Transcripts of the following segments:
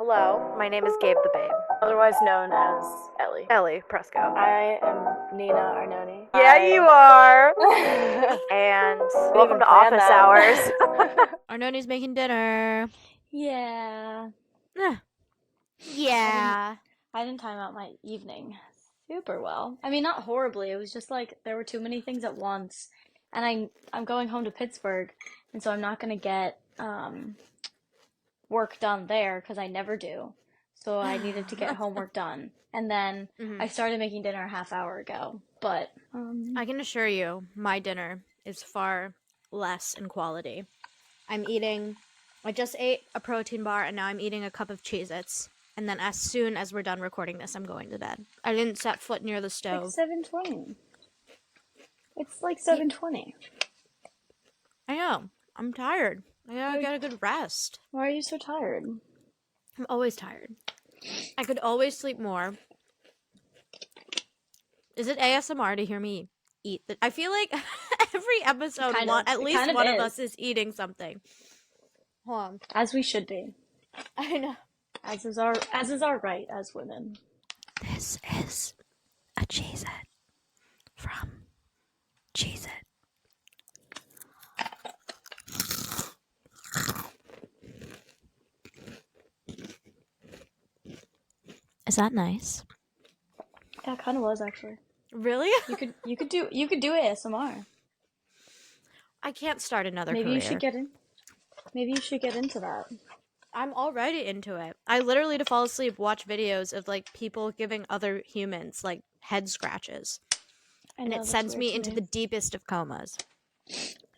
Hello, my name is Gabe the Babe. Otherwise known as Ellie. Ellieprusko. I am Nina Arnone. Yeah, you are. And welcome even to plan office that. hours. Arnone's making dinner. Yeah. Yeah. I didn't time out my evening super well. I mean, not horribly. It was just like there were too many things at once, and I'm going home to Pittsburgh, and so I'm not gonna get work done there because I never do. So I needed to get homework done, and then I started making dinner a half hour ago. But I can assure you, my dinner is far less in quality. I just ate a protein bar and now I'm eating a cup of Cheez-Its. And then as soon as we're done recording this, I'm going to bed. I didn't set foot near the stove. it's 7:20. It's like 7:20. I know. I'm tired. I gotta get a good rest. Why are you so tired? I'm always tired. I could always sleep more. Is it ASMR to hear me eat? I feel like every episode, at least one of us is eating something. Hold on. As we should be. I know. As is our right as women. This is a Cheez-It from Cheez-It. Is that nice? Yeah, it kind of was actually. Really? You could do ASMR. I can't start another Maybe career. Maybe you should get into that. I'm already into it. I literally, to fall asleep, watch videos of like people giving other humans like head scratches. And it sends me into the deepest of comas.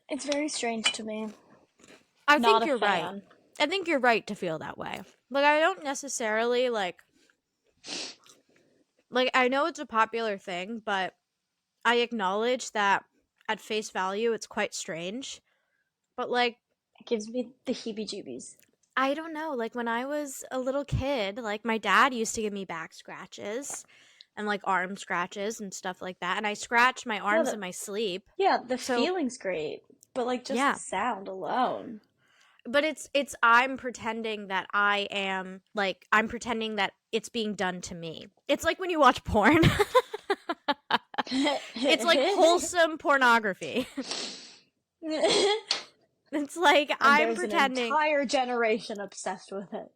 It's very strange to me. I think you're right. I think you're right to feel that way. Like, I don't necessarily like I know it's a popular thing, but I acknowledge that at face value it's quite strange. But like, it gives me the heebie-jeebies. I don't know, like when I was a little kid, like my dad used to give me back scratches and like arm scratches and stuff like that, and I scratch my arms in my sleep. Yeah, the feeling's great, but like just the sound alone. But it's I'm pretending that I'm pretending that it's being done to me. It's like when you watch porn. It's like wholesome pornography. It's like I'm pretending. An entire generation obsessed with it.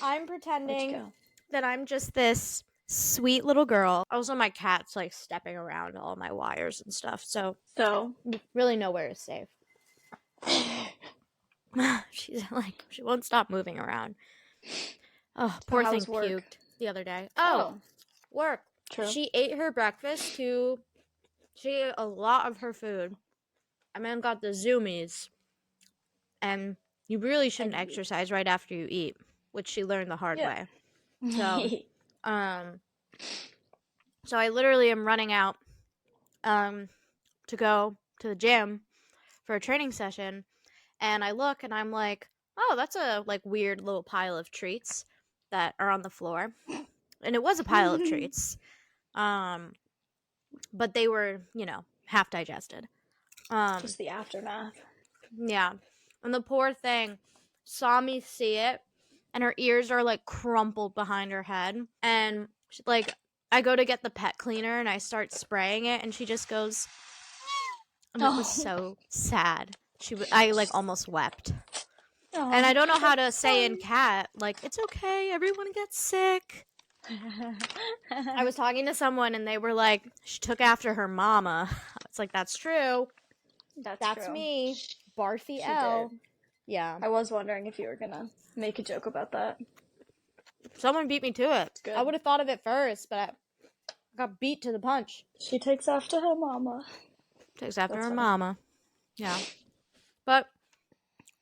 I'm pretending that I'm just this sweet little girl. Also, my cat's like stepping around all my wires and stuff. So really nowhere is safe. She's like, she won't stop moving around. Oh, poor thing puked the other day. Oh, work. True. She ate her breakfast too. She ate a lot of her food. And then got the zoomies. And you really shouldn't exercise right after you eat, which she learned the hard way. So, so I literally am running out to go to the gym for a training session, and I look and I'm like, oh, that's a like weird little pile of treats that are on the floor. And it was a pile of treats. But they were, half digested. Just the aftermath. Yeah. And the poor thing saw me see it, and her ears are like crumpled behind her head. And she, like, I go to get the pet cleaner and I start spraying it, and she just goes, and it was so sad. I like almost wept. And I don't know how to say in cat, like, it's okay, everyone gets sick. I was talking to someone and they were like, she took after her mama. It's like, that's true. That's true. me. Barfy L. Did. Yeah. I was wondering if you were gonna make a joke about that. Someone beat me to it. I would have thought of it first, but I got beat to the punch. She takes after her mama. Takes after her mama. Yeah. But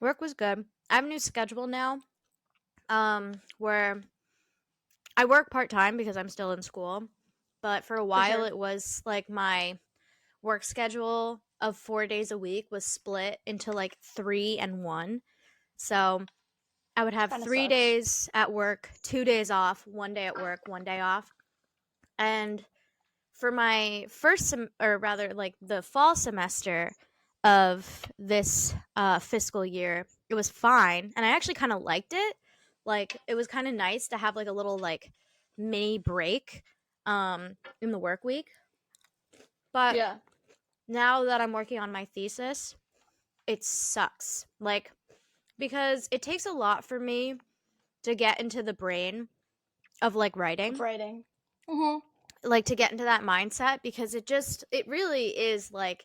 work was good. I have a new schedule now. Where I work part-time because I'm still in school. But for a while it was like my work schedule of 4 days a week was split into like 3 and 1. So I would have 3 days at work, 2 days off, 1 day at work, 1 day off. And for my the fall semester of this fiscal year, it was fine, and I actually kind of liked it. Like, it was kind of nice to have like a little like mini break in the work week. But Yeah. now that I'm working on my thesis, it sucks. Like, because it takes a lot for me to get into the brain of like Of writing, writing. Mm-hmm. like to get into that mindset, because it really is like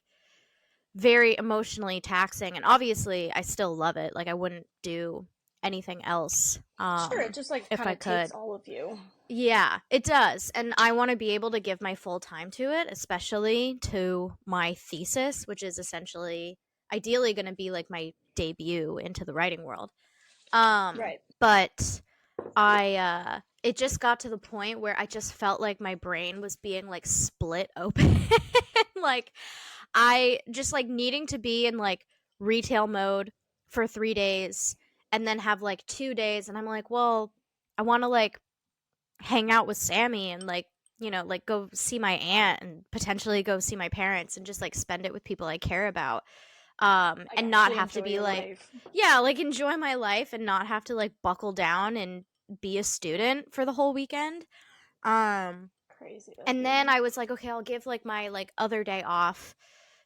very emotionally taxing. And obviously I still love it. Like, I wouldn't do anything else Sure, it just like if kind I of takes could. all of you. Yeah, it does. And I want to be able to give my full time to it, especially to my thesis, which is essentially ideally going to be like my debut into the writing world. Right. But I it just got to the point where I just felt like my brain was being like split open. Like, I just like needing to be in like retail mode for 3 days and then have like 2 days, and I'm like, well, I want to like hang out with Sammy and like, like go see my aunt and potentially go see my parents and just like spend it with people I care about. Like And not actually have to enjoy be your like, life. yeah, like enjoy my life and not have to like buckle down and be a student for the whole weekend. Um Crazy of and you. then I was like, okay, I'll give like my like other day off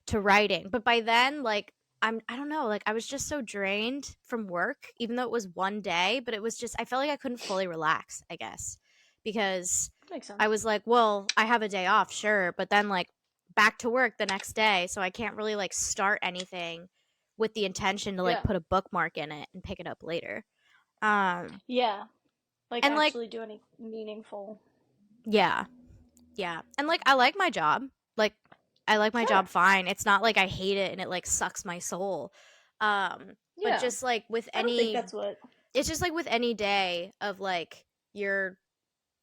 to writing. But by then, like, I don't know, like I was just so drained from work, even though it was one day, but it was just I felt like I couldn't fully relax, I guess. Because Makes sense. I was like, well, I have a day off, sure, but then like back to work the next day, so I can't really like start anything with the intention to like Yeah. put a bookmark in it and pick it up later. Um Yeah. Like and like, actually do any meaningful. yeah. Yeah. And like I like my job. Like, I like my Sure. job fine. It's not like I hate it and it like sucks my soul. But Yeah. just like with I don't think any that's what. it's just like with any day of like you're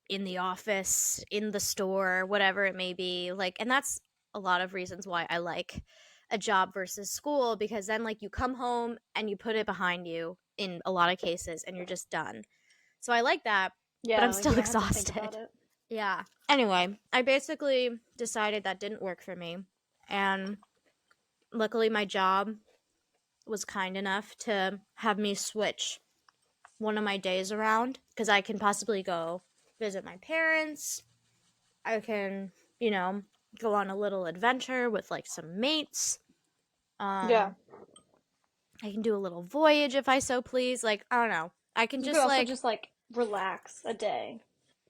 in the office, in the store, whatever it may be, like, and that's a lot of reasons why I like a job versus school, because then like you come home and you put it behind you in a lot of cases and you're just done. So I like that, but Yeah, I'm like you still don't have to think about exhausted. it. Yeah. Anyway, I basically decided that didn't work for me. And luckily, my job was kind enough to have me switch one of my days around, because I can possibly go visit my parents. I can, go on a little adventure with like some mates. Yeah. Um, I can do a little voyage if I so please. Like, I don't know. I can You could just also like, just like relax a day.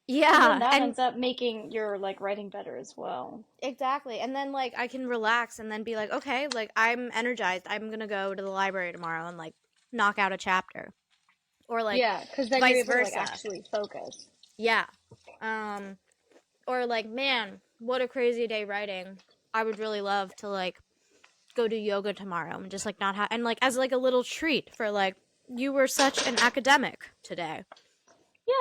And then yeah. that And ends up making your like writing better as well. exactly. And then like I can relax and then be like, okay, like I'm energized. I'm going to go to the library tomorrow and like knock out a chapter. Or like Yeah, because then you're vice able to like versa. actually focus. Yeah. Um or like, man, what a crazy day writing. I would really love to like go do yoga tomorrow and just like not have, and like as like a little treat for like, you were such an academic today.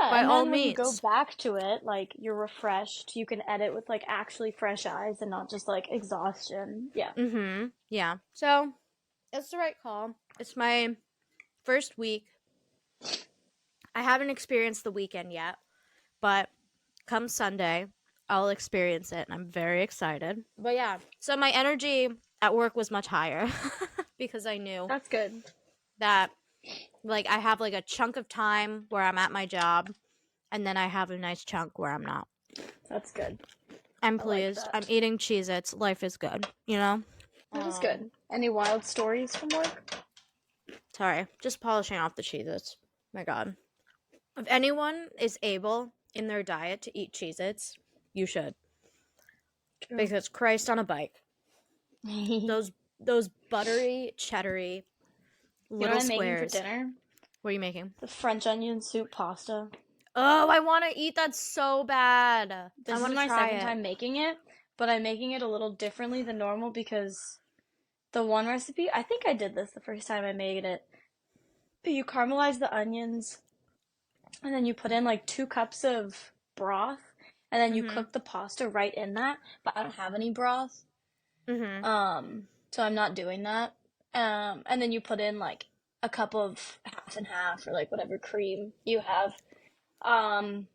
Yeah, By and all then when you go means. back to it, like you're refreshed. You can edit with like actually fresh eyes and not just like exhaustion. Yeah. Mhm. Yeah. So, it's the right call. It's my first week. I haven't experienced the weekend yet, but come Sunday, I'll experience it, and I'm very excited. But yeah, so my energy at work was much higher because I knew That's good. that like I have like a chunk of time where I'm at my job, and then I have a nice chunk where I'm not. That's good. I'm I like pleased. I'm that. eating Cheez-Its. Life is good, you know? That is Um, good. Any wild stories from work? Sorry, just polishing off the Cheez-Its. My God. If anyone is able in their diet to eat Cheez-Its, you should. True. Because Christ on a bike. You Those buttery, cheddary know little what I'm making for squares. dinner? What are you making? The French onion soup pasta. Oh, I want to eat that so bad. I This want is to my try second it. time making it, but I'm making it a little differently than normal because the one recipe, I think I did this the first time I made it. You caramelize the onions and then you put in like 2 cups of broth and then you Mhm. cook the pasta right in that, but I don't have any broth. Mhm. So I'm not doing that. And then you put in like a cup of half and half or like whatever cream you have. Um,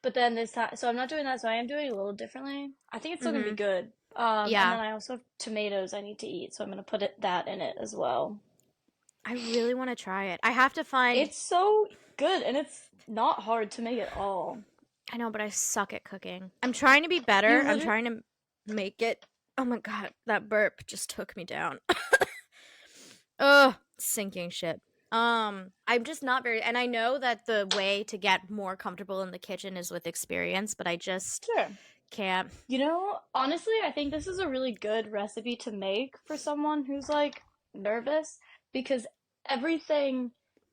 but then this time, so I'm not doing that, so I am doing it a little differently. I think it's still gonna be Mhm. good. And Yeah. then I also have tomatoes I need to eat, so I'm gonna put that in it as well. I really want to try it. I have to find. It's so good, and it's not hard to make at all. I know, but I suck at cooking. I'm trying to be better. I'm trying to make it. Oh my god, that burp just took me down. Ugh, sinking shit. I'm just not very, and I know that the way to get more comfortable in the kitchen is with experience, but I just Sure. can't. You know, honestly, I think this is a really good recipe to make for someone who's like nervous because everything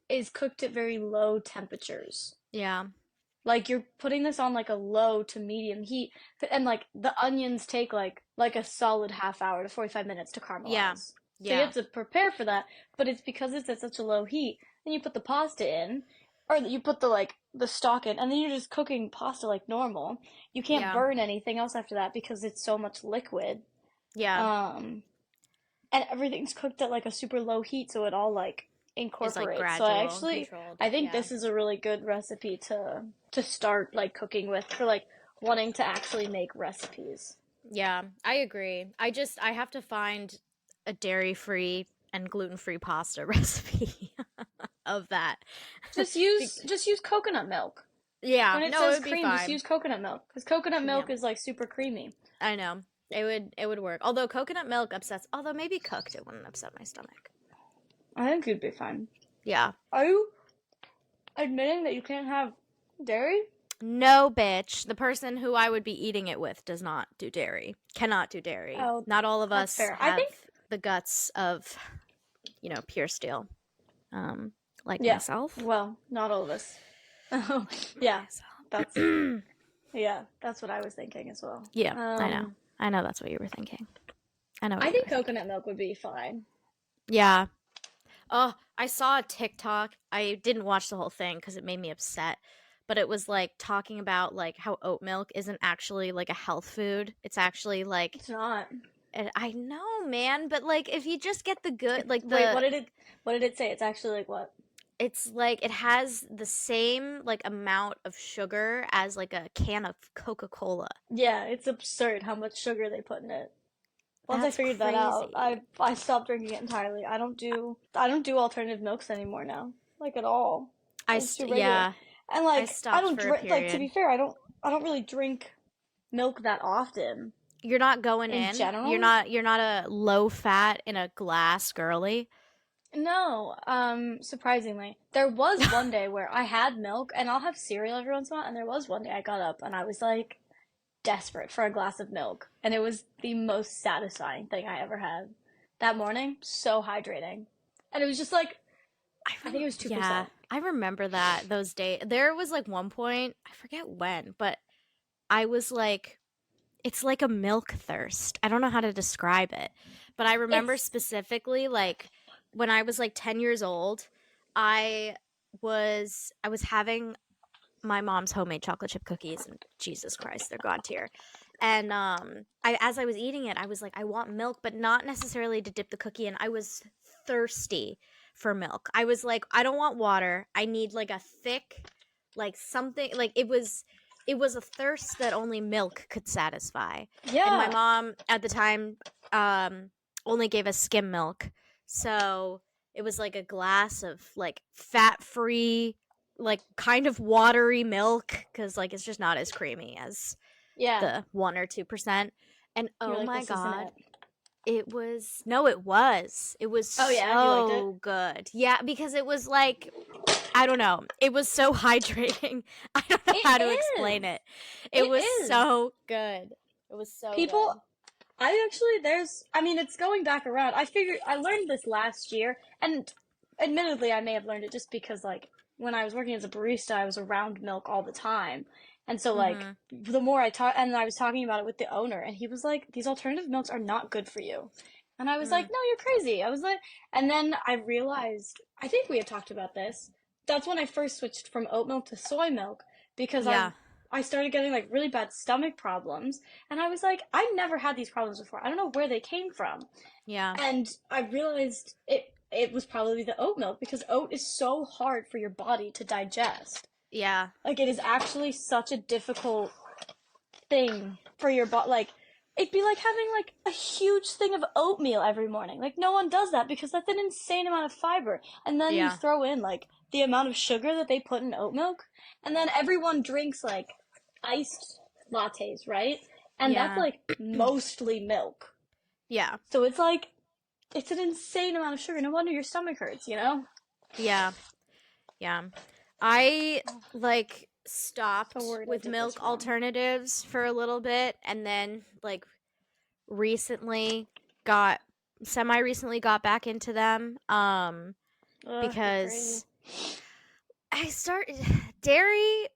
is cooked at very low temperatures. Yeah, Like you're putting this on like a low to medium heat, and like the onions take like a solid half hour to 45 minutes to caramelize. Yeah. So you have to prepare for that, but it's because it's at such a low heat. Then you put the pasta in, or you put the stock in, and then you're just cooking pasta like normal. You can't Yeah. burn anything else after that because it's so much liquid. Yeah. And everything's cooked at like a super low heat, so it all like incorporates. So gradual and controlled. I think Yeah. this is a really good recipe to start like cooking with for like wanting to actually make recipes. Yeah, I agree. I have to find a dairy-free and gluten-free pasta recipe of that. Just use coconut milk. Yeah, When it no, it says would be cream, just fine. use coconut milk because coconut milk Yeah. is like super creamy. I know. It would work. Although coconut milk upsets, although maybe cooked it wouldn't upset my stomach. I think it'd be fine. Yeah. Are you admitting that you can't have dairy? No, bitch. The person who I would be eating it with does not do dairy. Cannot do dairy. Oh, Not all of that's us fair. I have think- the guts of, pure steel. Like Yeah. myself. Well, not all of us. Oh, yeah. Myself. That's what I was thinking as well. Yeah, I know. I know that's what you were thinking. I know. What I you think were thinking. coconut milk would be fine. Yeah. Oh, I saw a TikTok. I didn't watch the whole thing because it made me upset. But it was like talking about like how oat milk isn't actually like a health food. It's actually like It's not. I know, man. But like if you just get the good, like the Wait, what did it say? It's actually like what? it's like it has the same like amount of sugar as like a can of Coca-Cola. Yeah, it's absurd how much sugar they put in it. Once That's I figured that out, crazy. I stopped drinking it entirely. I don't do alternative milks anymore now, like at all. It's too regular. Yeah. And like stopped I don't for a drink. Like to be period. fair, I don't really drink milk that often. You're not going In general? You're not a low fat in a glass girly. No, surprisingly. There was one day where I had milk, and I'll have cereal every once in a while, and there was one day I got up and I was like desperate for a glass of milk, and it was the most satisfying thing I ever had. That morning, so hydrating. And it was just like, I think it was 2%. Yeah, I remember those days. There was like one point, I forget when, but I was like, it's like a milk thirst. I don't know how to describe it, but I remember specifically like when I was like 10 years old, I was having my mom's homemade chocolate chip cookies, and Jesus Christ, they're god tier. And as I was eating it, I was like, I want milk, but not necessarily to dip the cookie in. I was thirsty for milk. I was like, I don't want water. I need like a thick, like something. Like it was a thirst that only milk could satisfy. Yeah. And my mom at the time only gave us skim milk, so it was like a glass of like fat-free, like kind of watery milk, because like it's just not as creamy as the 1 or 2%. And You're oh like, my "This isn't god, it." it was Oh, yeah? You liked it? so good. Yeah, because it was like, I don't know, it was so hydrating. I don't know It how to is. explain it. It It was is. so good. It was so People, good. I mean, it's going back around. I learned this last year, and admittedly, I may have learned it just because, like, when I was working as a barista, I was around milk all the time. And so, like, the more and I was talking about it with the owner, and he was like, these alternative milks are not good for you. And I was like, no, you're crazy. I was like, and then I realized, I think we had talked about this. That's when I first switched from oat milk to soy milk, because Yeah. I started getting like really bad stomach problems, and I was like, I never had these problems before. I don't know where they came from. Yeah. And I realized it was probably the oat milk, because oat is so hard for your body to digest. Yeah. Like, it is actually such a difficult thing for your body. Like, it'd be like having like a huge thing of oatmeal every morning. Like no one does that because that's an insane amount of fiber. And then you Yeah. throw in like the amount of sugar that they put in oat milk, and then everyone drinks like iced lattes, right? And that's Yeah. like mostly milk. Yeah. So it's like it's an insane amount of sugar. No wonder your stomach hurts, you know? Yeah. Yeah. I like stopped So worried I with did milk this wrong. alternatives for a little bit, and then like recently recently got back into them Ugh, you're because crazy. I started dairy,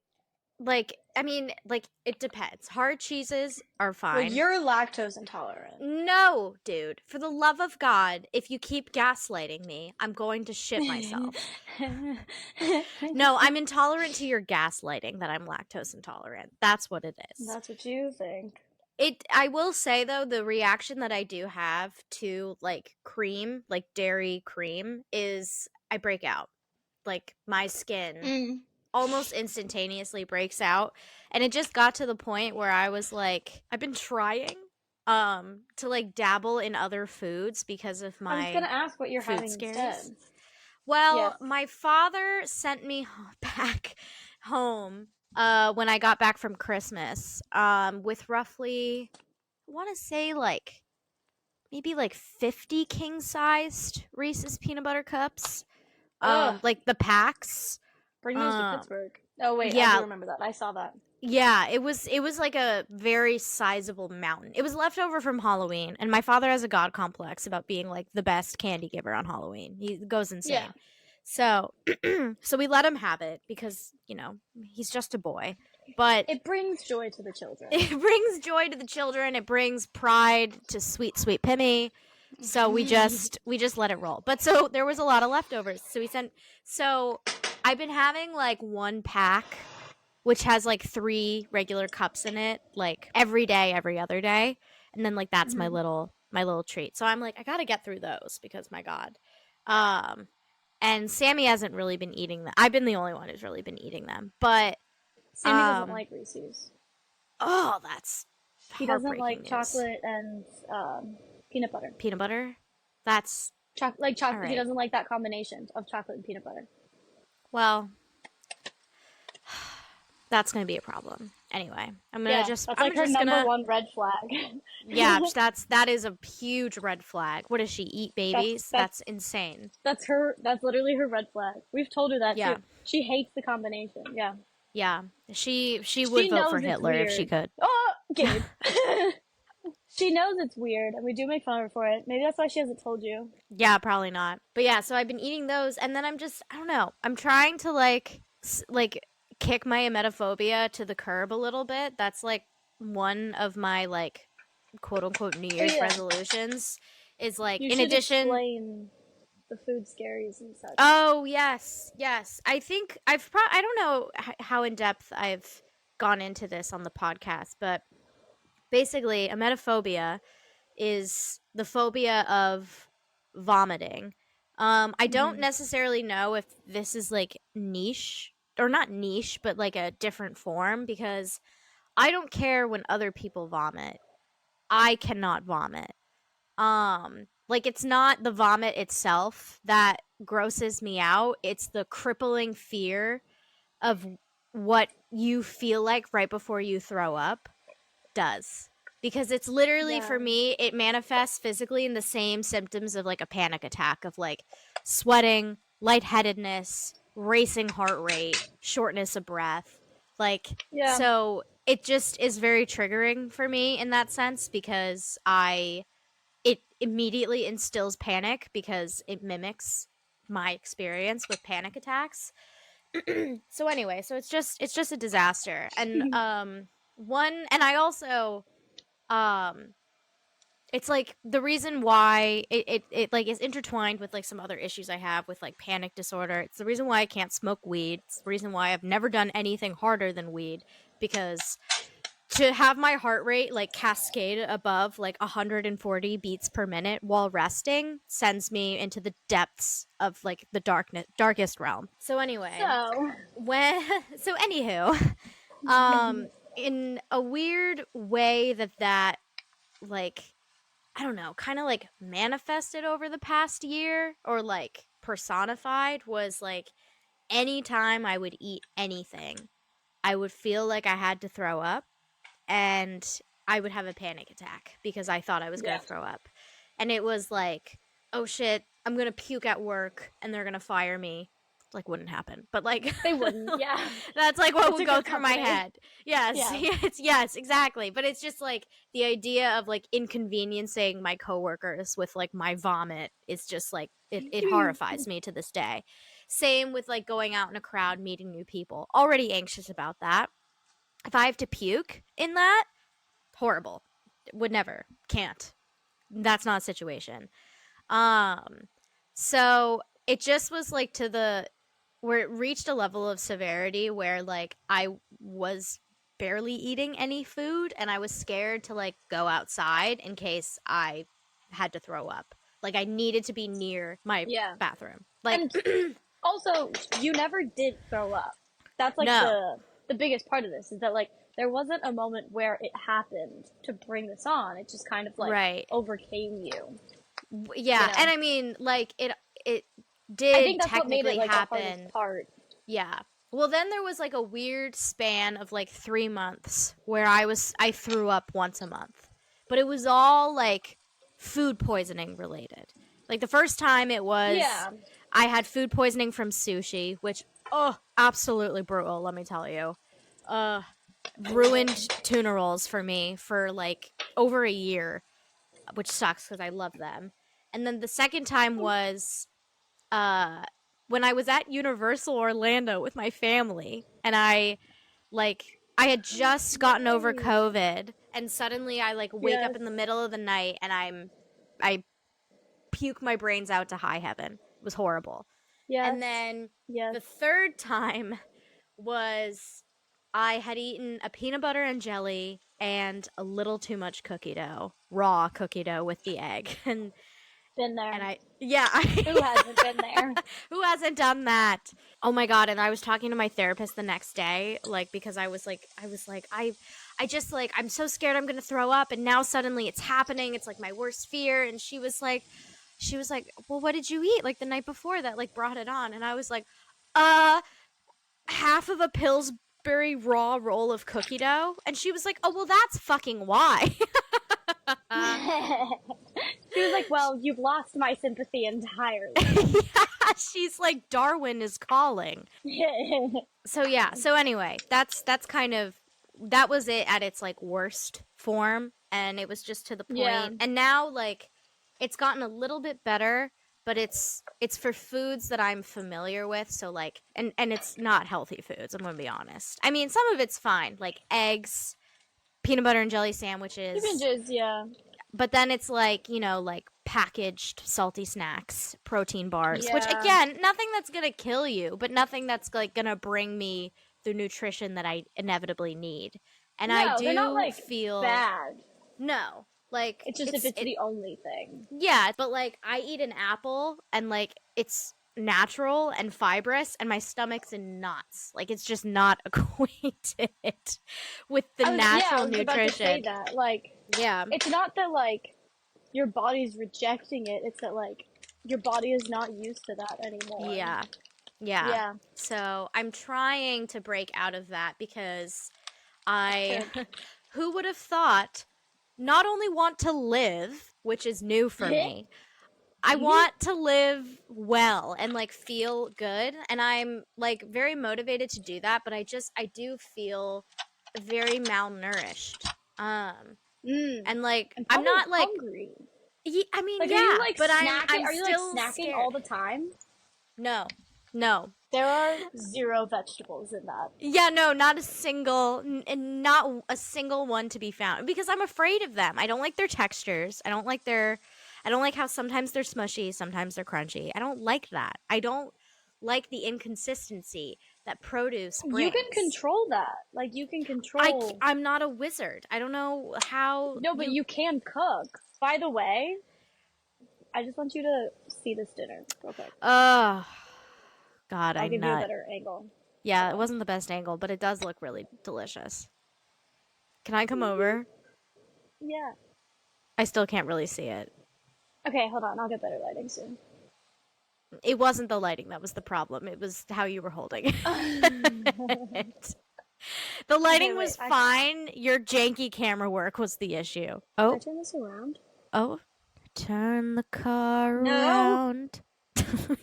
like, I mean, like, it depends. Hard cheeses are Well, fine. you're lactose intolerant. No, dude. For the love of God, if you keep gaslighting me, I'm going to shit myself. No, I'm intolerant to your gaslighting that I'm lactose intolerant. That's what it is. That's what you think. I will say though, the reaction that I do have to like cream, like dairy cream, is I break out. Like my skin almost instantaneously breaks out, and it just got to the point where I was like, I've been trying to like dabble in other foods because of I was my gonna ask what you're food having scares. instead. Well, Yes. my father sent me back home when I got back from Christmas with roughly, I want to say like maybe like 50 king-sized Reese's peanut butter cups. Ugh. Like the packs. Bring those to Pittsburgh. Oh wait, I Yeah. do remember that. I saw that. Yeah, it was like a very sizable mountain. It was left over from Halloween, and my father has a god complex about being like the best candy giver on Halloween. He goes insane. Yeah. So so we let him have it because, you know, he's just a boy. But It brings joy to the children. it brings joy to the children, it brings pride to sweet Pimmy. So we just let it roll. But so there was a lot of leftovers. So I've been having like one pack which has like 3 regular cups in it, like every day, every other day. And then like that's my little treat. So I'm like, I gotta get through those because my God. And Sammy hasn't really been eating them. I've been the only one who's really been eating them. But Sammy doesn't like Reese's. oh, that's He doesn't like news. chocolate and peanut butter. Peanut butter? That's chocolate. right. He doesn't like that combination of chocolate and peanut butter. Well, that's gonna be a problem. Anyway, I'm gonna That's like her number one red flag. Yeah, that is a huge red flag. What does she eat babies? That's insane. That's literally her red flag. We've told her that too. She hates the combination. Yeah. Yeah. She would vote for Hitler if she could. Oh, Gabe. She knows it's weird, and we do make fun of her for it. Maybe that's why she hasn't told you. Yeah, probably not. But yeah, so I've been eating those, and then I don't know. I'm trying to like kick my emetophobia to the curb a little bit. That's like one of my like quote unquote New Year's resolutions. Is like you in should addition explain the food scaries and such. Oh yes. I think I don't know how in depth I've gone into this on the podcast, but basically emetophobia is the phobia of vomiting. I don't necessarily know if this is like niche or not niche, but like a different form because I don't care when other people vomit. I cannot vomit. Like it's not the vomit itself that grosses me out. It's the crippling fear of what you feel like right before you throw up does. Because it's literally for me, it manifests physically in the same symptoms of like a panic attack of like sweating, lightheadedness, racing heart rate, shortness of breath. Like so it just is very triggering for me in that sense because it immediately instills panic because it mimics my experience with panic attacks. So anyway, so it's just a disaster. And and I also it's like the reason why it like is intertwined with like some other issues I have with like panic disorder. It's the reason why I can't smoke weed. It's the reason why I've never done anything harder than weed because to have my heart rate like cascade above like 140 beats per minute while resting sends me into the depths of like the darkest realm. So anyway, anywho, in a weird way that like, I don't know, kind of like manifested over the past year or like personified was like anytime I would eat anything, I would feel like I had to throw up and I would have a panic attack because I thought I was going to throw up. And it was like, oh shit, I'm going to puke at work and they're going to fire me. Like, wouldn't happen. But like, They wouldn't, yeah. that's like what It's would a go good through my company. head. Yes, Yeah. yes, exactly. But it's just like the idea of like inconveniencing my coworkers with like my vomit is just like, it horrifies me to this day. Same with like going out in a crowd, meeting new people. Already anxious about that. If I have to puke in that, horrible. Would never. Can't. That's not a situation. So it just was like to the where it reached a level of severity where like I was barely eating any food and I was scared to like go outside in case I had to throw up. Like I needed to be near my bathroom. Like And also, you never did throw up. That's like no. the biggest part of this is that like there wasn't a moment where it happened to bring this on. It just kind of like Right. overcame you. Yeah, You know? and I mean like it I did think that's what made technically it like the happen. hardest part. Yeah. Well, then there was like a weird span of like 3 months where I threw up once a month. But it was all like food poisoning related. Like the first time it was I had food poisoning from sushi, which absolutely brutal, let me tell you. Ruined tuna rolls for me for like over a year, which sucks cuz I love them. And then the second time was when I was at Universal Orlando with my family and I had just gotten over COVID and suddenly I like wake up in the middle of the night and I puke my brains out to high heaven. It was horrible. And then the third time was I had eaten a peanut butter and jelly and a little too much cookie dough, raw cookie dough with the egg. And been there. And who hasn't been there? Who hasn't done that? Oh my god! And I was talking to my therapist the next day, like because I was like, I just like I'm so scared I'm gonna throw up, and now suddenly it's happening. It's like my worst fear. And she was like, well, what did you eat like the night before that like brought it on? And I was like, half of a Pillsbury raw roll of cookie dough. And she was like, oh well, that's fucking why. She was like, well, you've lost my sympathy entirely. Yeah, she's like, Darwin is calling. So anyway, that's kind of that was it at its like worst form, and it was just to the point. Yeah. And now like it's gotten a little bit better, but it's for foods that I'm familiar with, so like and it's not healthy foods, I'm gonna be honest. I mean, some of it's fine, like eggs, peanut butter and jelly sandwiches. Yeah. But then it's like, you know, like packaged salty snacks, protein bars, which again, nothing that's going to kill you, but nothing that's like going to bring me the nutrition that I inevitably need. And I do they're not, like, feel bad. No. Like it's just if it's the only thing. Yeah, but like I eat an apple and like it's natural and fibrous and my stomach's in knots. Like it's just not acquainted with the natural nutrition. About to say that. Like yeah. It's not that like your body's rejecting it, it's that like your body is not used to that anymore. Yeah. So I'm trying to break out of that because who would have thought not only want to live, which is new for me, I want to live well and like feel good, and I'm like very motivated to do that, but I do feel very malnourished. And like I'm not like hungry. I mean, like, yeah, are you, like, but snacking? I'm are you still like snacking scared. all the time? No. There are 0 vegetables in that. Yeah, no, not a single one to be found because I'm afraid of them. I don't like their textures. I don't like how sometimes they're smushy, sometimes they're crunchy. I don't like that. I don't like the inconsistency that produce brings. You can control that. Like, you can control... I'm not a wizard. I don't know how... No, but you can cook. By the way, I just want you to see this dinner real quick. God, I'll give you a better angle. Yeah, it wasn't the best angle, but it does look really delicious. Can I come over? Yeah. I still can't really see it. Okay, hold on. I'll get better lighting soon. It wasn't the lighting that was the problem. It was how you were holding Okay, it. The lighting wait. was fine. Your janky camera work was the issue. Can I Oh, turn this around? oh. Turn the car No. around.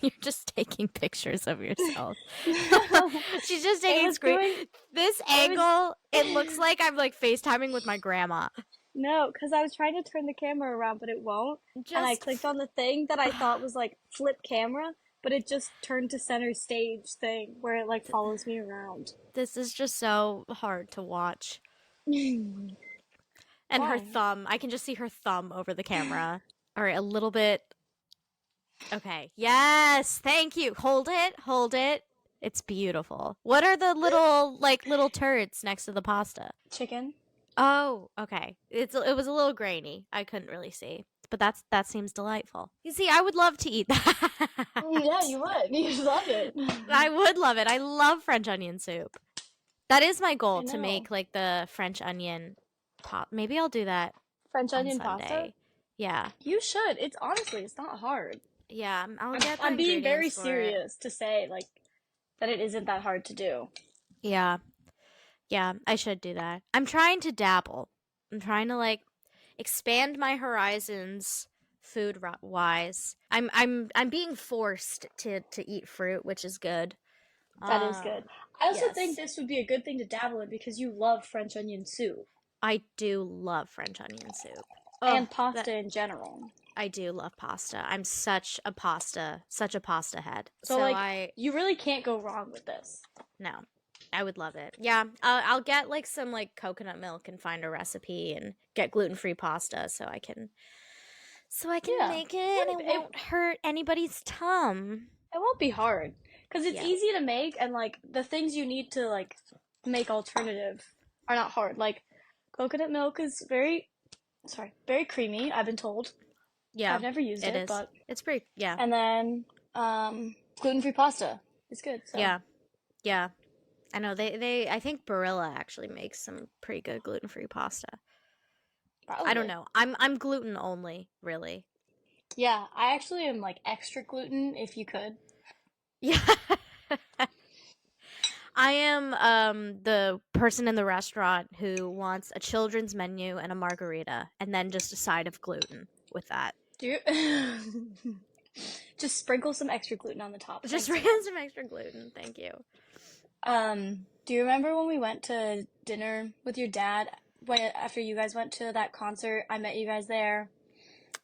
You're just taking pictures of yourself. No. She's just It taking was screen. doing. This It was. angle, it looks like I'm like FaceTiming with my grandma. No, because I was trying to turn the camera around, but it won't. And I Just clicked on the thing that I thought was like flip camera, but it just turned to center stage thing where it like follows me around. this is just so hard to watch. Why? And her thumb, I can just see her thumb over the camera. All right, a little bit. Okay. Yes, thank you. Hold it. Hold it. It's beautiful. What are the little turds next to the pasta? Chicken? Oh, okay. It was a little grainy. I couldn't really see. But that seems delightful. You see, I would love to eat that. Yeah, you would. You'd love it. I would love it. I love French onion soup. That is my goal to know. make like the French onion pop. Maybe I'll do that French on onion Sunday. pasta? Yeah. You should. It's honestly, it's not hard. Yeah, I'll get the I'm being very ingredients for it. serious to say like that it isn't that hard to do. Yeah. Yeah, I should do that. I'm trying to dabble. I'm trying to like expand my horizons food wise. I'm being forced to eat fruit, which is good. That is good. I also think yes. this would be a good thing to dabble in because you love French onion soup I do love French onion soup. and Oh, pasta in general. I do love pasta. I'm such a pasta head. So like, you really can't go wrong with this. No, I would love it. Yeah, I'll get like some like coconut milk and find a recipe and get gluten-free pasta so I can Yeah. make it and it won't hurt anybody's tum. It won't be hard because it's Yeah. easy to make and like the things you need to like make alternative are not hard. Like coconut milk is very creamy, I've been told. Yeah, I've never used it, but it's pretty. Yeah, and then gluten-free pasta is good. So. yeah. I know they. I think Barilla actually makes some pretty good gluten-free pasta. Probably. I don't know. I'm gluten only, really. Yeah, I actually am like extra gluten if you could. Yeah. I am the person in the restaurant who wants a children's menu and a margarita and then just a side of gluten with that. Do you just sprinkle some extra gluten on the top? Just sprinkle some extra gluten. Thank you. Do you remember when we went to dinner with your dad after you guys went to that concert? I met you guys there.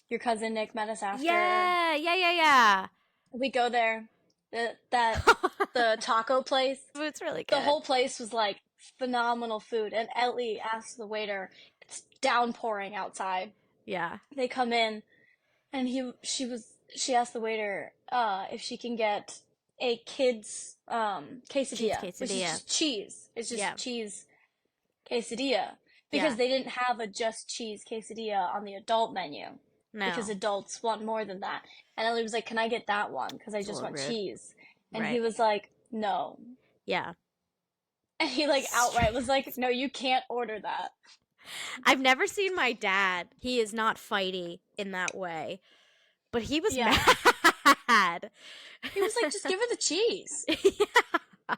Your cousin Nick met us after. Yeah. We go there. The taco place. It's really good. The whole place was like phenomenal food. And Ellie asked the waiter, it's downpouring outside. Yeah. They come in and she asked the waiter if she can get a kid's quesadilla. Cheese quesadilla. Which is just cheese. It's just cheese quesadilla. Yeah. Because they didn't have a just cheese quesadilla on the adult menu. No. Because adults want more than that. And Ellie was like, can I get that one? Because I just want rude. cheese. And Right. he was like, no. Yeah. And he like outright was like, no, you can't order that. I've never seen my dad. He is not fighty in that way. But he was mad. He was like, just give her the cheese. Yeah.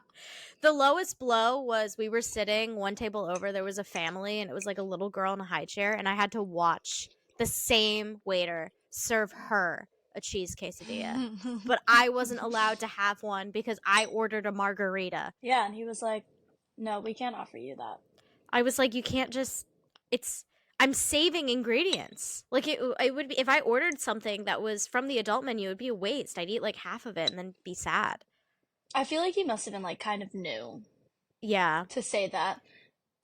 The lowest blow was we were sitting one table over. There was a family, and it was like a little girl in a high chair, and I had to watch the same waiter serve her a cheese quesadilla. But I wasn't allowed to have one because I ordered a margarita. Yeah, and he was like, no, we can't offer you that. I was like, you can't just... I'm saving ingredients. Like, it would be... If I ordered something that was from the adult menu, it would be a waste. I'd eat like half of it and then be sad. I feel like he must have been like kind of new. Yeah. To say that,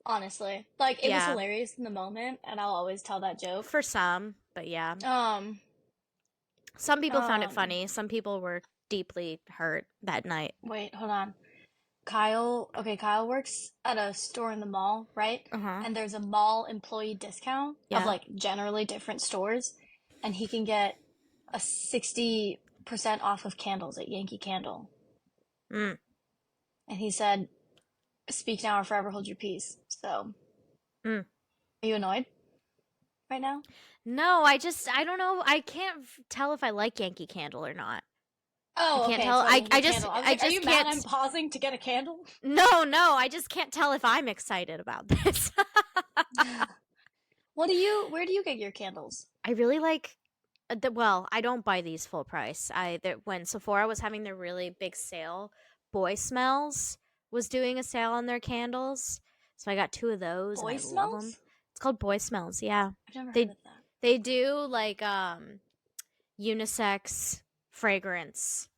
honestly. Like, it was hilarious in the moment, and I'll always tell that joke. For some, but yeah. Some people found it funny. Some people were deeply hurt that night. Wait, hold on. Kyle works at a store in the mall, right? Uh-huh. And there's a mall employee discount of like generally different stores, and he can get a 60% off of candles at Yankee Candle. Mm. And he said, speak now or forever hold your peace. So, Mm. Are you annoyed? right now? No, I don't know. I can't tell if I like Yankee Candle or not. Oh, I can't okay. tell. It's not Yankee I just Candle. I was I like, are just you mad can't. I'm pausing to get a candle? No, I just can't tell if I'm excited about this. Where do you get your candles? I really like well, I don't buy these full price. When Sephora was having their really big sale, Boy Smells was doing a sale on their candles. So I got 2 of those and Boy I love them. smells? It's called Boy Smells. Yeah. I've never heard They of that. they do like unisex fragrance,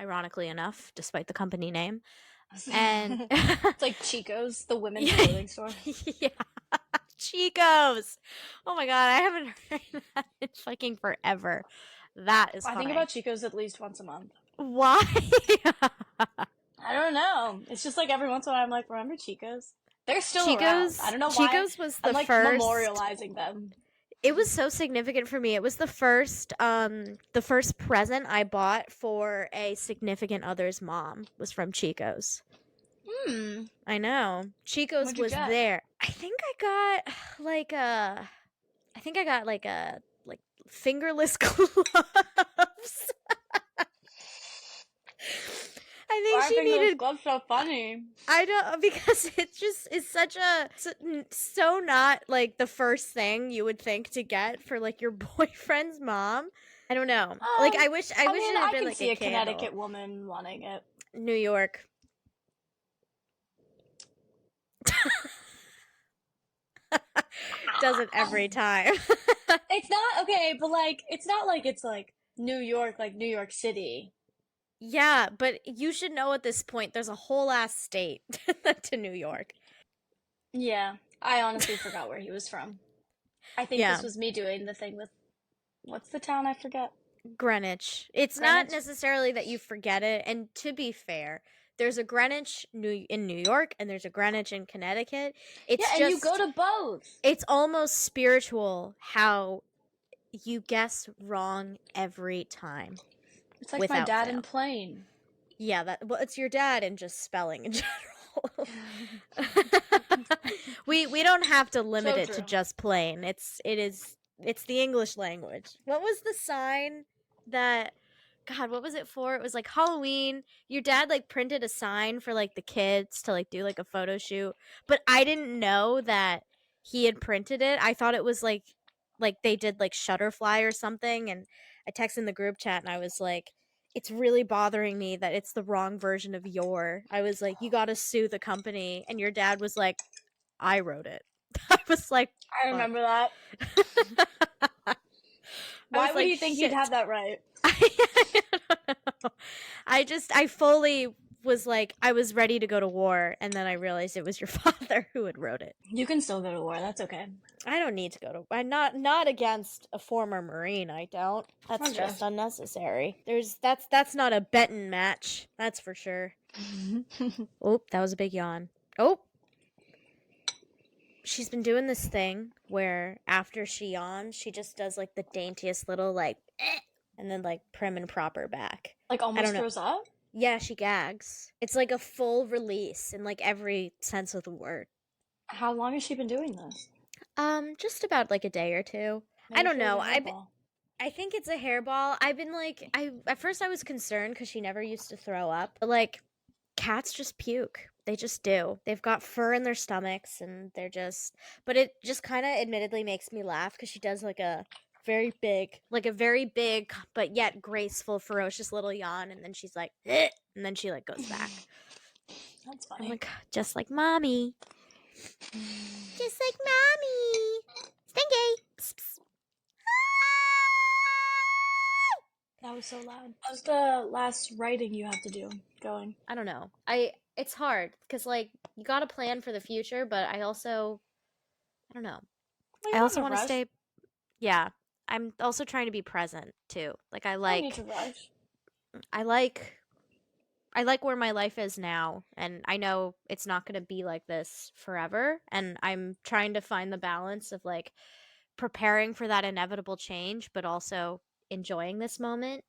ironically enough, despite the company name. And It's like Chico's, the women's clothing store. yeah. Chico's. Oh my god, I haven't heard that in fucking forever. That is I think funny. about Chico's at least once a month. Why? I don't know. It's just like every once in a while I'm like, remember Chico's? They're still around. Chico's I don't know why. Chico's was the I'm like first. memorializing them. It was so significant for me. It was the first present I bought for a significant other's mom was from Chico's. I know. Chico's What'd you was get? there. I think I got like a fingerless gloves. I think Why she are those needed. gloves so funny? I don't because it just is such a so not like the first thing you would think to get for like your boyfriend's mom. I don't know. Like I wish it had been can like see a candle. Connecticut woman wanting it. New York. Does it every time. It's not okay, but like it's not like it's like New York, like New York City. Yeah, but you should know at this point there's a whole ass state to New York. Yeah, I honestly forgot where he was from. I think Yeah. this was me doing the thing with what's the town I forget? Greenwich. It's Greenwich? not necessarily that you forget it, and to be fair, there's a Greenwich in New York and there's a Greenwich in Connecticut. It's Yeah, and just you go to both. it's almost spiritual how you guess wrong every time. It's like my without dad fail. in Plain. Yeah, it's your dad and just spelling in general. we don't have to limit So it to true. just plain. It's the English language. What was the sign that God, what was it for? It was like Halloween. Your dad like printed a sign for like the kids to like do like a photo shoot, but I didn't know that he had printed it. I thought it was like they did like Shutterfly or something, and I texted in the group chat and I was like, it's really bothering me that it's the wrong version of your. I was like, you got to sue the company, and your dad was like, I wrote it. I was like, I remember that. Why would you think you'd have that right? I fully was like, I was ready to go to war, and then I realized it was your father who had wrote it. You can still go to war. That's okay. I don't need to go to. I'm not against a former Marine. I don't. That's Okay. just unnecessary. That's not a betting match. That's for sure. Oh, that was a big yawn. Oh. She's been doing this thing where after she yawns, she just does like the daintiest little like, and then like prim and proper back. Like almost throws up? Yeah, she gags. It's like a full release in like every sense of the word. How long has she been doing this? Just about like a day or two. Maybe I don't she has know. a hairball. I think it's a hairball. I've been like, at first I was concerned because she never used to throw up, but like cats just puke. They just do. They've got fur in their stomachs and they're just, but it just kind of admittedly makes me laugh because she does like a very big but yet graceful, ferocious little yawn, and then she's like, "Eh," and then she like goes back. That's funny. I'm like, just like mommy. Just like mommy. Stinky. Psst, psst. That was so loud. How's the last writing you have to do going? I don't know. It's hard because like you got to plan for the future, but I don't know. Well, I also want to rush. stay. Yeah, I'm also trying to be present too. Like I need to rush. I like where my life is now, and I know it's not going to be like this forever, and I'm trying to find the balance of like preparing for that inevitable change but also enjoying this moment.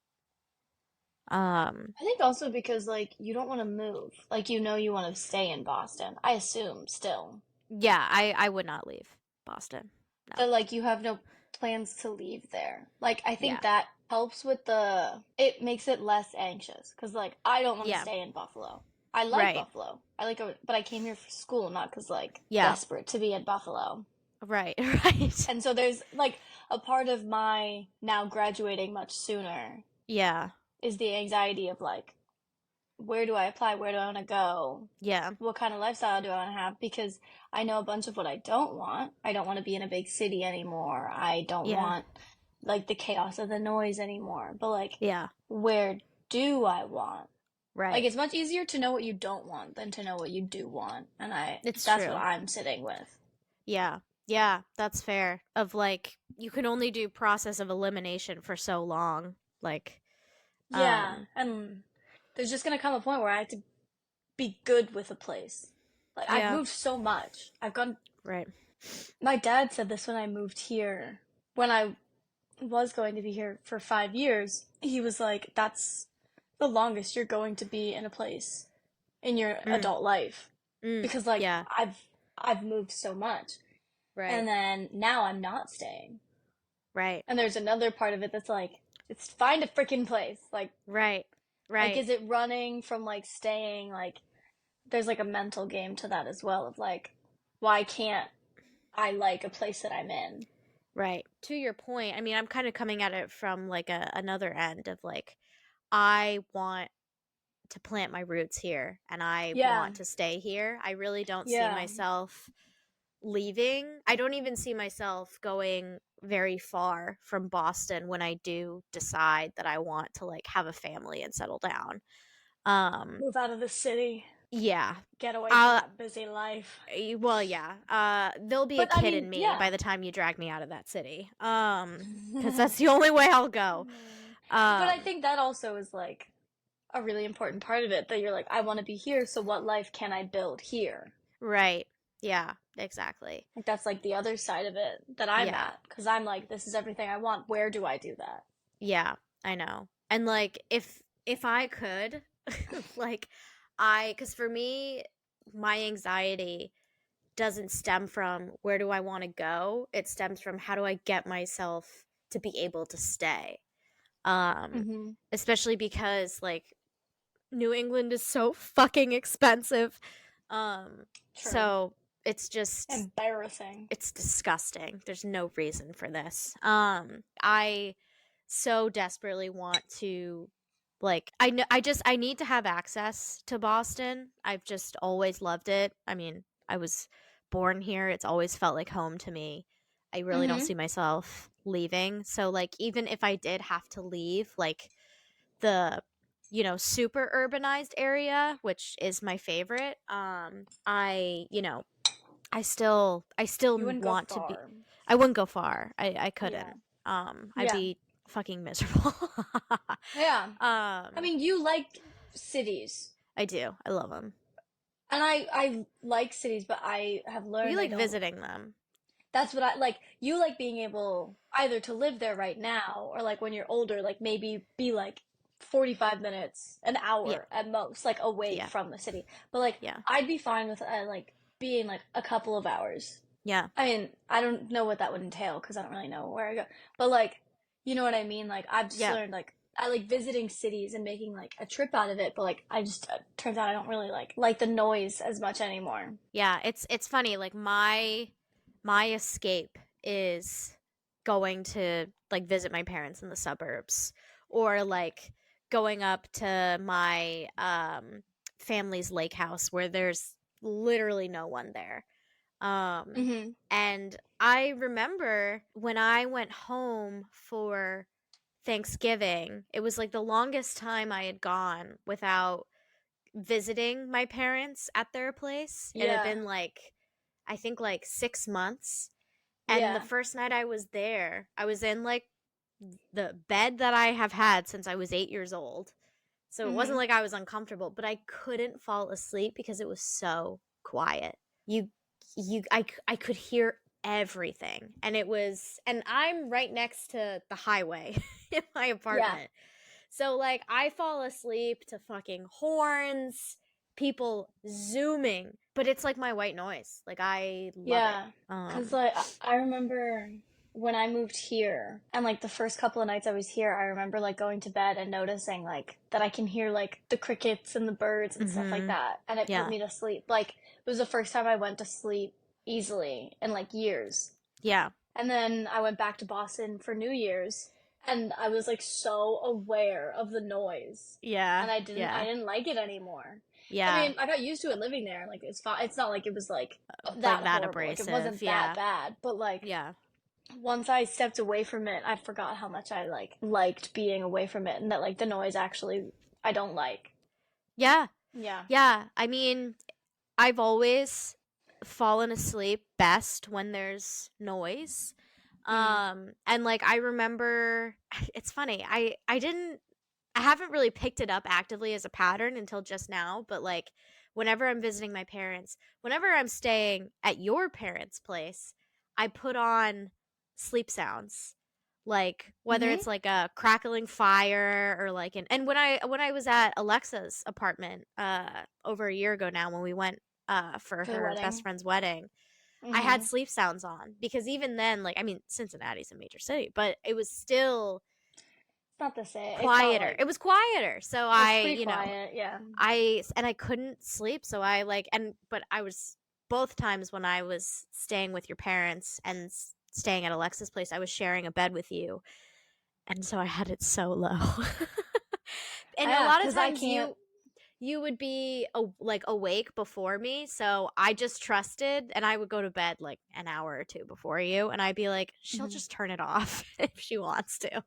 I think also because like you don't want to move. Like you want to stay in Boston. I assume still. Yeah, I would not leave Boston. that like you have no plans to leave there. Like I think Yeah. that helps with it makes it less anxious because like I don't want to Yeah. stay in Buffalo. I like Right. Buffalo. I like it, but I came here for school, not because like Yeah. desperate to be in Buffalo. Right. Right. And so there's like a part of my now graduating much sooner Yeah. is the anxiety of like, where do I apply? Where do I want to go? Yeah. What kind of lifestyle do I want to have? Because I know a bunch of what I don't want. I don't want to be in a big city anymore. I don't Yeah. want like the chaos of the noise anymore. But like, Yeah. where do I want? Right. Like, it's much easier to know what you don't want than to know what you do want. And It's that's true. what I'm sitting with. Yeah. Yeah, that's fair. Of like you can only do process of elimination for so long. Like Yeah. And there's just going to come a point where I have to be good with a place. Like, I've yeah. moved so much. I've gone. Right. My dad said this when I moved here. When I was going to be here for 5 years, he was like, that's the longest you're going to be in a place in your adult life. Because like Yeah. I've moved so much. Right. And then now I'm not staying. Right. And there's another part of it that's like, it's find a freaking place. Like Right. Right. like is it running from like staying? Like there's like a mental game to that as well of like, why can't I like a place that I'm in? Right. To your point, I mean, I'm kind of coming at it from like another end of like I want to plant my roots here and I Yeah. want to stay here. I really don't see Yeah. myself leaving. I don't even see myself going very far from Boston when I do decide that I want to like have a family and settle down. Move out of the city. Yeah. Get away from that busy life. Well, yeah. There'll be But, a I kid mean, in me yeah. by the time you drag me out of that city. Because that's the only way I'll go. But I think that also is like a really important part of it that you're like, I want to be here, so what life can I build here? Right. Yeah, exactly. Like that's like the other side of it that I'm Yeah. at because I'm like, this is everything I want. Where do I do that? Yeah, I know. And like if I could like cuz for me my anxiety doesn't stem from where do I want to go? It stems from how do I get myself to be able to stay. Especially because like New England is so fucking expensive. So it's just embarrassing. It's disgusting. There's no reason for this. I so desperately want to like I need to have access to Boston. I've just always loved it. I mean, I was born here. It's always felt like home to me. I really don't see myself leaving. So like even if I did have to leave like the super urbanized area, which is my favorite, I still want to be. I wouldn't go far. I couldn't. I'd be fucking miserable. Yeah. I mean, you like cities. I do. I love them. And I like cities, but I have learned You like visiting them. That's what I like. You like being able either to live there right now or like when you're older, like maybe be like 45 minutes, an hour at most, like away from the city. But like, I'd be fine with like being like a couple of hours. Yeah. I mean, I don't know what that would entail because I don't really know where I go. But like, you know what I mean? Like, I've just learned like I like visiting cities and making like a trip out of it. But like, I just turns out I don't really like the noise as much anymore. Yeah, it's funny. Like my escape is going to like visit my parents in the suburbs or like going up to my family's lake house where there's literally no one there. And I remember when I went home for Thanksgiving, it was like the longest time I had gone without visiting my parents at their place. It had been like I think like 6 months. And the first night I was there, I was in like the bed that I have had since I was 8 years old. So it wasn't like I was uncomfortable, but I couldn't fall asleep because it was so quiet. I could hear everything. And I'm right next to the highway in my apartment. So like I fall asleep to fucking horns people zooming, but it's like my white noise. Like I love Yeah, it. because like I remember when I moved here, and like the first couple of nights I was here, I remember like going to bed and noticing like that I can hear like the crickets and the birds and stuff like that, and it put Yeah. me to sleep. Like it was the first time I went to sleep easily in like years. Yeah. And then I went back to Boston for New Year's, and I was like so aware of the noise, Yeah. and I Yeah. didn't like it anymore. Yeah. I mean, I got used to it living there. Like it's fine. It's not like it was like Like that that horrible. Like it abrasive. wasn't Yeah. that bad. But like Yeah. once I stepped away from it, I forgot how much I like liked being away from it, and that like the noise actually I don't like. Yeah. Yeah. Yeah. I mean, I've always fallen asleep best when there's noise. And like I remember it's funny. I haven't really picked it up actively as a pattern until just now, but like whenever I'm visiting my parents, whenever I'm staying at your parents' place, I put on sleep sounds. Like whether Mm-hmm. it's like a crackling fire or like and when I was at Alexa's apartment over a year ago now when we went for For the her best wedding. friend's wedding, I had sleep sounds on because even then, like, I mean, Cincinnati's a major city, but it was still It's not the same. It's not quieter. like It was quieter. So it's pretty quiet. Yeah. I couldn't sleep. So I like, but I was both times when I was staying with your parents and staying at Alexa's place, I was sharing a bed with you. And so I had it so low. And a Yeah, lot of because I times can't. you would be like awake before me, so I just trusted, and I would go to bed like an hour or two before you, and I'd be like, she'll just turn it off if she wants to,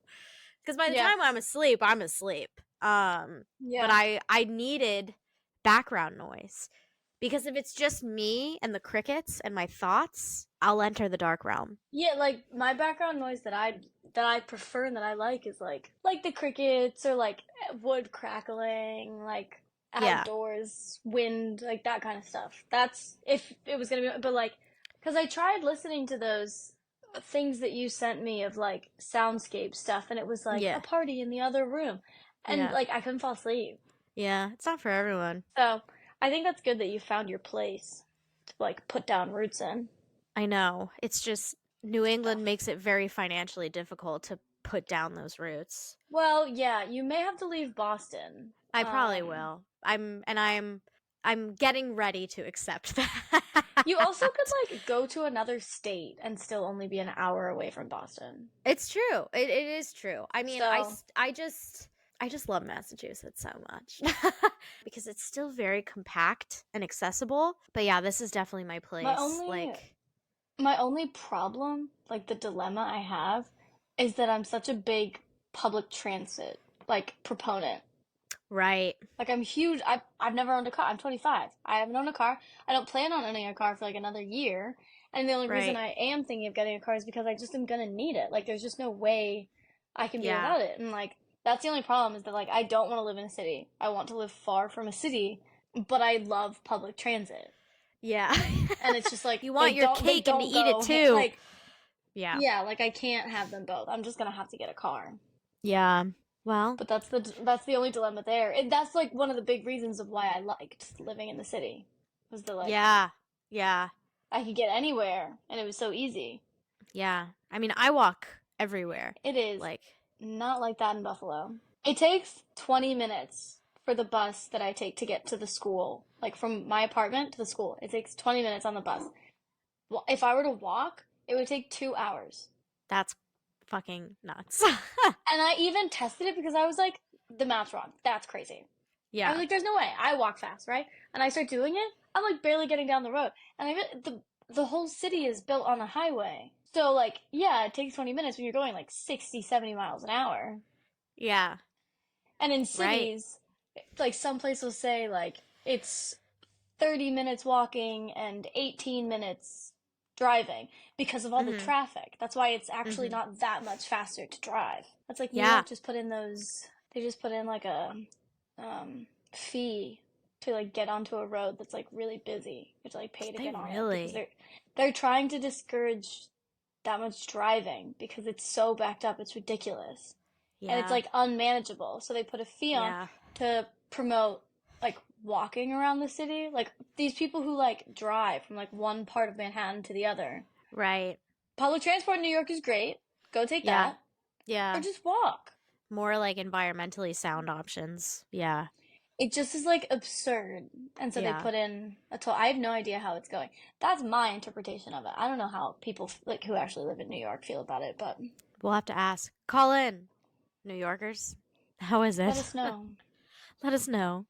because by the Yeah. time I'm asleep, I'm asleep. But Yeah. I needed background noise because if it's just me and the crickets and my thoughts, I'll enter the dark realm. Yeah, like my background noise that I prefer and that I like is like the crickets or like wood crackling, like Yeah, outdoors wind, like that kind of stuff. That's if it was gonna be, but like, because I tried listening to those things that you sent me of like soundscape stuff, and it was like a yeah, party in the other room, and yeah, like I couldn't fall asleep. yeah. It's not for everyone. So I think that's good that you found your place to like put down roots in. I know. It's just New England makes it very financially difficult to put down those roots. Well, yeah, you may have to leave Boston. I probably will. I'm getting ready to accept that. You also could like go to another state and still only be an hour away from Boston. It's true. It is true. I mean, So, I just love Massachusetts so much because it's still very compact and accessible. But yeah, this is definitely my place. my only Like, my only problem, like the dilemma I have, is that I'm such a big public transit like proponent. right. Like I'm huge. I've never owned a car. I'm 25. I haven't owned a car. I don't plan on owning a car for like another year. And the only reason Right. I am thinking of getting a car is because I just am gonna need it. Like there's just no way I can be Yeah. without it. And like that's the only problem is that like I don't want to live in a city. I want to live far from a city, but I love public transit. Yeah. And it's just like You want your they cake and to don't eat it go too. like Yeah. yeah, like I can't have them both. I'm just gonna have to get a car. Yeah. Well, But that's the only dilemma there. And that's like one of the big reasons of why I liked living in the city. Was that like yeah. Yeah. I could get anywhere and it was so easy. Yeah. I mean, I walk everywhere. It is Like, not like that in Buffalo. It takes 20 minutes for the bus that I take to get to the school. Like from my apartment to the school. It takes 20 minutes on the bus. Well, if I were to walk, it would take 2 hours. that's fucking nuts. And I even tested it because I was like, the math's wrong. That's crazy. I Yeah. was like, there's no way. I walk fast, right? And I start doing it. I'm like barely getting down the road. And the whole city is built on a highway. So like, yeah, it takes 20 minutes when you're going like 60, 70 miles an hour. Yeah. And in Right. cities, like some place will say like it's 30 minutes walking and 18 minutes driving because of all the traffic. That's why it's actually not that much faster to drive. That's like New Yeah. York just put in they just put in like a fee to like get onto a road that's like really busy. You have to like pay to They get on it really? because they're trying to discourage that much driving because it's so backed up. It's ridiculous. Yeah. And it's like unmanageable. So they put a fee on Yeah. to promote like walking around the city. Like these people who like drive from like one part of Manhattan to the other. Right. Public transport in New York is great. Go take Yeah. that. Yeah. Or just walk. More like environmentally sound options. Yeah. It just is like absurd. And so they Yeah. put in a toll. I have no idea how it's going. That's my interpretation of it. I don't know how people like who actually live in New York feel about it, but We'll have to ask. Call in, New Yorkers. How is it? let us know. Let us know.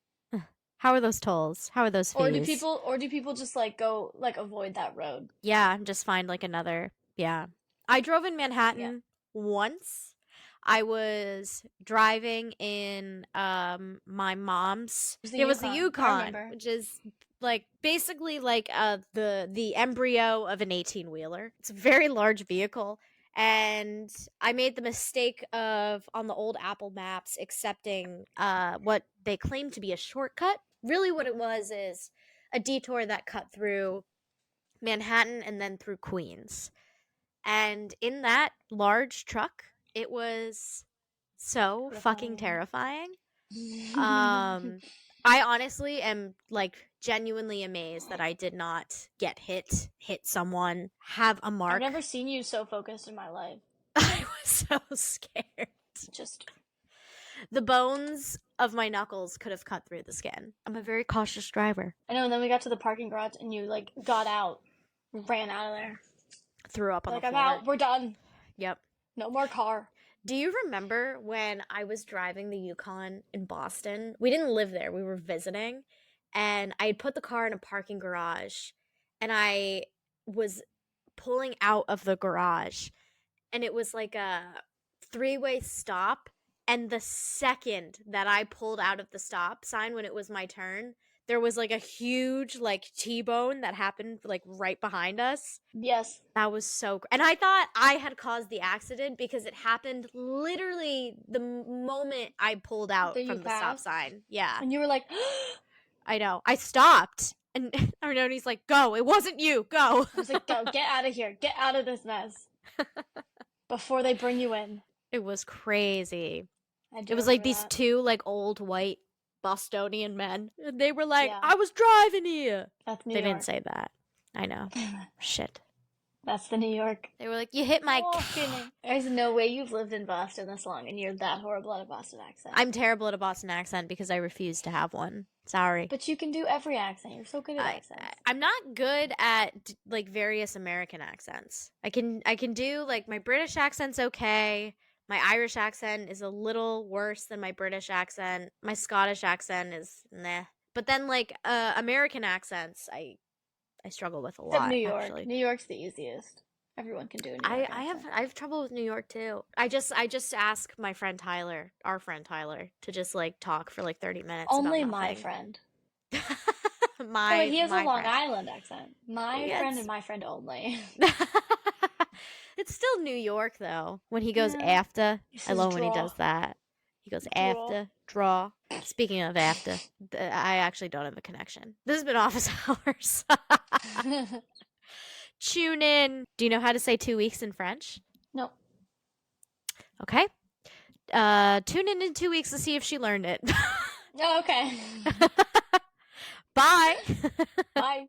How are those tolls? How are those fees? Or do people just like go like avoid that road? Yeah, just find like another. Yeah. I drove in Manhattan once. I was driving in my mom's. It was the I Yukon, remember. which is like basically like the embryo of an 18-wheeler. It's a very large vehicle. And I made the mistake of on the old Apple Maps accepting what they claim to be a shortcut. Really what it was is a detour that cut through Manhattan and then through Queens. And in that large truck, it was so fucking terrifying. I honestly am like genuinely amazed that I did not get hit someone, have a mark. I've never seen you so focused in my life. I was so scared. Just the bones of my knuckles could have cut through the skin. I'm a very cautious driver. I know, and then we got to the parking garage and you like got out, ran out of there. Threw up on like, the floor. I'm out, we're done. Yep. No more car. Do you remember when I was driving the Yukon in Boston? We didn't live there, we were visiting, and I had put the car in a parking garage, and I was pulling out of the garage, and it was like a three-way stop, and the second that I pulled out of the stop sign when it was my turn, there was like a huge like T-bone that happened like right behind us. Yes. That was so and I thought I had caused the accident because it happened literally the moment I pulled out from the stop sign. Yeah. And you were like, I know. I stopped. And Arnone's like, go. It wasn't you. Go. I was like, go. Get out of here. Get out of this mess. Before they bring you in. It was crazy. It was like these two like old white Bostonian men. And they were like, I was driving here. That's New They York. didn't say that. I know. Shit. That's the New York. They were like, you hit my There's no way you've lived in Boston this long and you're that horrible at a Boston accent. I'm terrible at a Boston accent because I refuse to have one. Sorry. But you can do every accent. You're so good at accents. I'm not good at like various American accents. I can do like my British accent's okay. My Irish accent is a little worse than my British accent. My Scottish accent is nah. But then like American accents, I struggle with a lot. Except New York. Actually. New York's the easiest. Everyone can do a New York accent. I have trouble with New York too. I just ask my friend Tyler, our friend Tyler, to just like talk for like 30 minutes. Only about my friend. He has a Long friend. Island accent. My friend and my friend only. It's still New York though. When he goes after, I love when he does that. He goes after, draw. Speaking of after, I actually don't have a connection. This has been Office Hours. Tune in. Do you know how to say 2 weeks in French? No. Okay. Tune in 2 weeks to see if she learned it. Oh, okay. Bye. Bye.